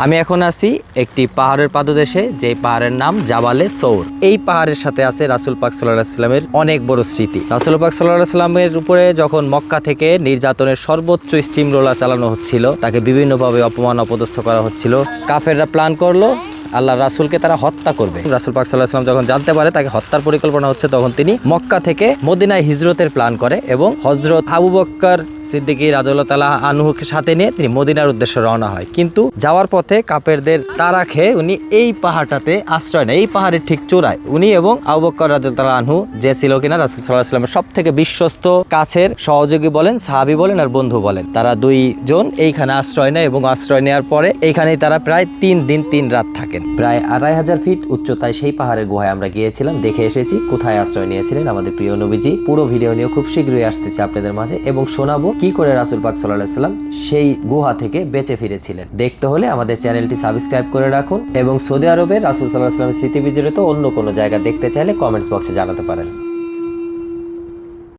আমি এখন আছি একটি পাহাড়ের পাদদেশে, যে পাহাড়ের নাম জাবালে সৌর। এই পাহাড়ের সাথে আছে রাসূল পাক সাল্লাল্লাহু আলাইহি ওয়াসাল্লামের অনেক বড় স্মৃতি। রাসূল পাক সাল্লাল্লাহু আলাইহি ওয়াসাল্লামের উপরে যখন মক্কা থেকে নির্যাতনের সর্বোচ্চ স্টিম রোলার চালানো হচ্ছিল, তাকে বিভিন্নভাবে অপমান অপদস্থ করা হচ্ছিল, কাফেররা প্ল্যান করলো আল্লাহ রাসূলকে তারা হত্যা করবে। রাসূল পাক সাল্লাল্লাহু আলাইহি ওয়াসাল্লাম যখন জানতে পারে তাকে হত্যার পরিকল্পনা হচ্ছে, তখন তিনি মক্কা থেকে মদিনায় হিজরতের প্ল্যান করে এবং হযরত আবু বকর সিদ্দিক রাদিয়াল্লাহু তাআলা আনহুকে সাথে নিয়ে তিনি মদিনার উদ্দেশ্যে রওনা হয়। কিন্তু যাওয়ার পথে কাফেরদের তাড়া খেয়ে উনি এই পাহাড়টাতে আশ্রয় নেয়। এই পাহাড়ের ঠিক চূড়ায় উনি এবং আবু বকর রাদিয়াল্লাহু তাআলা আনহু, যে ছিল কিনা রাসূল সাল্লাল্লাহু আলাইহি ওয়াসাল্লামের সবথেকে বিশ্বস্ত কাছের সহযোগী বলেন, সাহাবী বলেন আর বন্ধু বলেন, তারা দুইজন এইখানে আশ্রয় নেয় এবং আশ্রয় নেওয়ার পরে এইখানেই তারা প্রায় 3 দিন 3 রাত থাকেন। প্রায় 2500 ফিট উচ্চতায় সেই পাহাড়ের গুহায় আমরা গিয়েছিলাম, দেখে এসেছি কোথায় আশ্রয় নিয়েছিলেন আমাদের প্রিয় নবীজি। পুরো ভিডিও নিয়ে খুব শীঘ্রই আসতেছে আপনাদের মাঝে এবং শোনাবো কি করে রাসূল পাক সাল্লাল্লাহু আলাইহি ওয়াসাল্লাম সেই গুহা থেকে বেঁচে ফিরেছিলেন। দেখতে হলে আমাদের চ্যানেলটি সাবস্ক্রাইব করে রাখুন এবং সৌদি আরবের রাসূল সাল্লাল্লাহু আলাইহি ওয়াসাল্লামের স্মৃতি বিজড়িত অন্য কোনো জায়গা দেখতে চাইলে কমেন্টস বক্সে জানাতে পারেন।